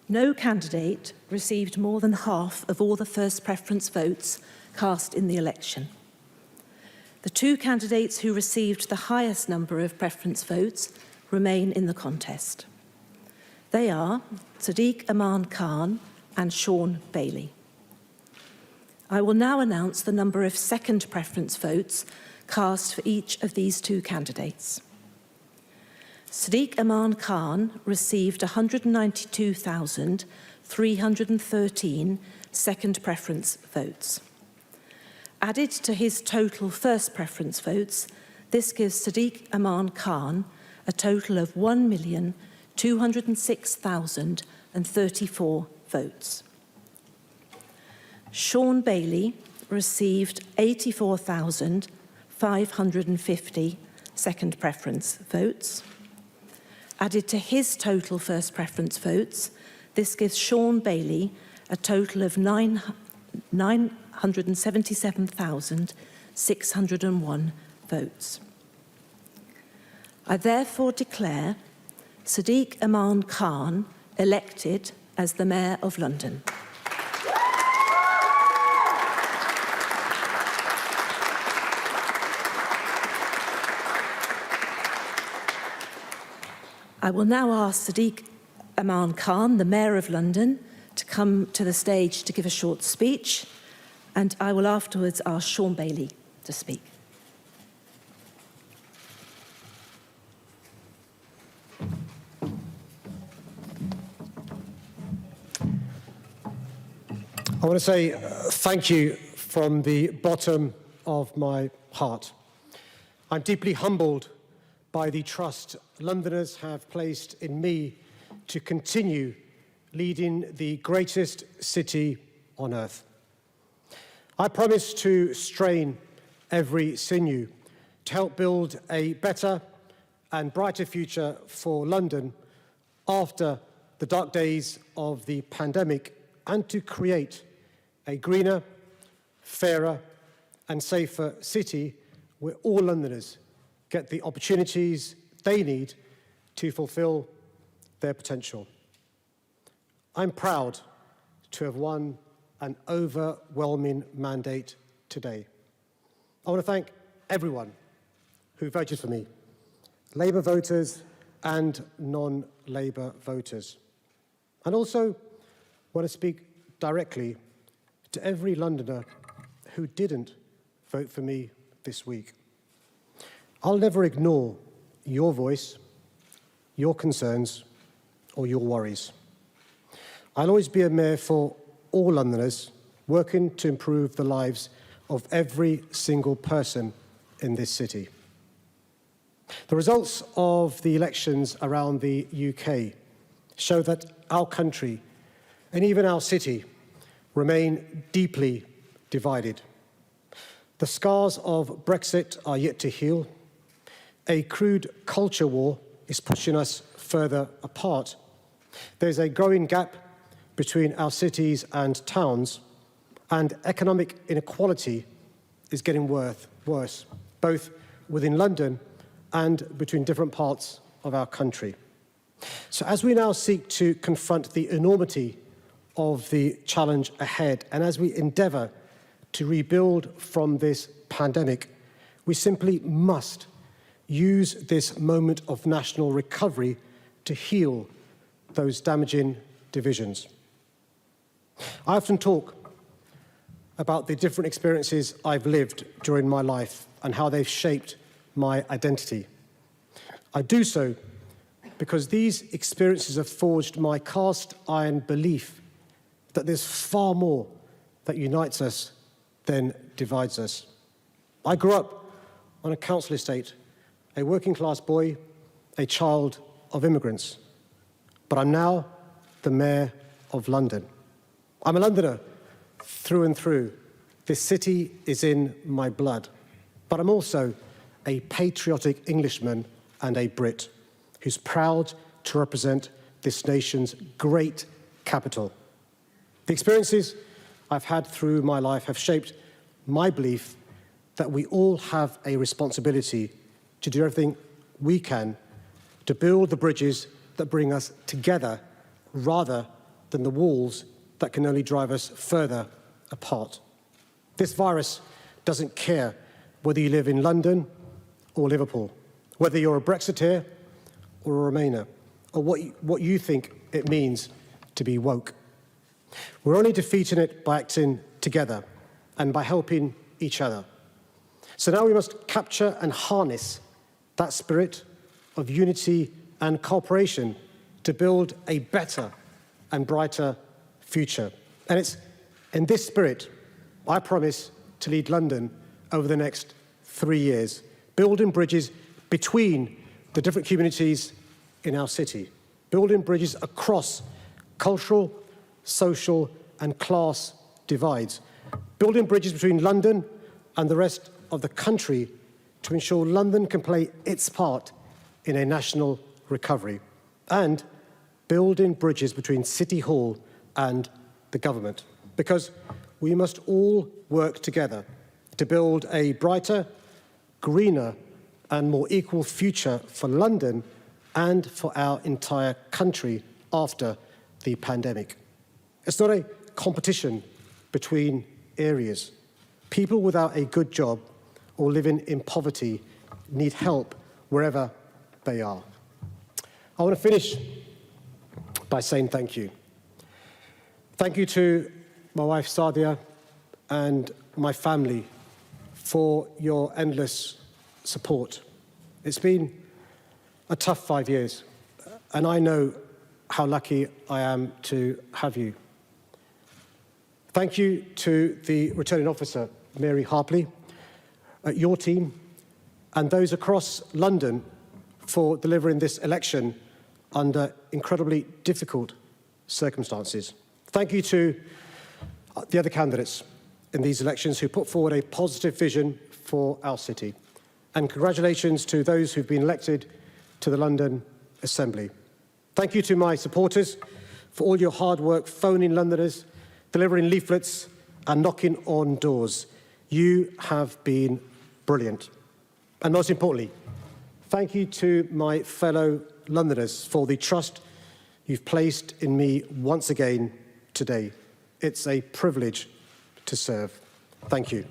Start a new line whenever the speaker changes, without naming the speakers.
No candidate received more than half of all the first preference votes cast in the election. The two candidates who received the highest number of preference votes remain in the contest. They are Sadiq Khan and Sean Bailey. I will now announce the number of second preference votes cast for each of these two candidates. Sadiq Khan received 192,313 second preference votes. Added to his total first preference votes, this gives Sadiq Khan a total of 1,206,034 votes. Sean Bailey received 84,550 second preference votes. Added to his total first preference votes, this gives Sean Bailey a total of 977,601 votes. I therefore declare Sadiq Khan elected as the Mayor of London. I will now ask Sadiq Khan, the Mayor of London, to come to the stage to give a short speech, and I will afterwards ask Sean Bailey to speak.
I want to say thank you from the bottom of my heart. I'm deeply humbled by the trust Londoners have placed in me to continue leading the greatest city on earth. I promise to strain every sinew to help build a better and brighter future for London after the dark days of the pandemic, and to create a greener, fairer and safer city where all Londoners get the opportunities they need to fulfil their potential. I'm proud to have won an overwhelming mandate today. I want to thank everyone who voted for me, Labour voters and non-Labour voters. And also want to speak directly to every Londoner who didn't vote for me this week. I'll never ignore your voice, your concerns, or your worries. I'll always be a mayor for all Londoners, working to improve the lives of every single person in this city. The results of the elections around the UK show that our country, and even our city, remain deeply divided. The scars of Brexit are yet to heal. A crude culture war is pushing us further apart. There's a growing gap between our cities and towns, and economic inequality is getting worse, both within London and between different parts of our country. So as we now seek to confront the enormity of the challenge ahead, and as we endeavour to rebuild from this pandemic, we simply must use this moment of national recovery to heal those damaging divisions. I often talk about the different experiences I've lived during my life and how they've shaped my identity. I do so because these experiences have forged my cast iron belief that there's far more that unites us than divides us. I grew up on a council estate, a working-class boy, a child of immigrants. But I'm now the Mayor of London. I'm a Londoner through and through. This city is in my blood. But I'm also a patriotic Englishman and a Brit who's proud to represent this nation's great capital. The experiences I've had through my life have shaped my belief that we all have a responsibility to do everything we can to build the bridges that bring us together rather than the walls that can only drive us further apart. This virus doesn't care whether you live in London or Liverpool, whether you're a Brexiteer or a Remainer, or what you think it means to be woke. We're only defeating it by acting together and by helping each other. So now we must capture and harness that spirit of unity and cooperation to build a better and brighter future. And it's in this spirit I promise to lead London over the next 3 years, building bridges between the different communities in our city, building bridges across cultural, social and class divides, building bridges between London and the rest of the country to ensure London can play its part in a national recovery, and building bridges between City Hall and the government, because we must all work together to build a brighter, greener and more equal future for London and for our entire country after the pandemic. It's not a competition between areas. People without a good job or living in poverty need help wherever they are. I want to finish by saying thank you. Thank you to my wife Sadia and my family for your endless support. It's been a tough 5 years, and I know how lucky I am to have you. Thank you to the returning officer, Mary Harpley, your team, and those across London for delivering this election under incredibly difficult circumstances. Thank you to the other candidates in these elections who put forward a positive vision for our city. And congratulations to those who've been elected to the London Assembly. Thank you to my supporters for all your hard work phoning Londoners, delivering leaflets and knocking on doors. You have been brilliant. And most importantly, thank you to my fellow Londoners for the trust you've placed in me once again today. It's a privilege to serve. Thank you.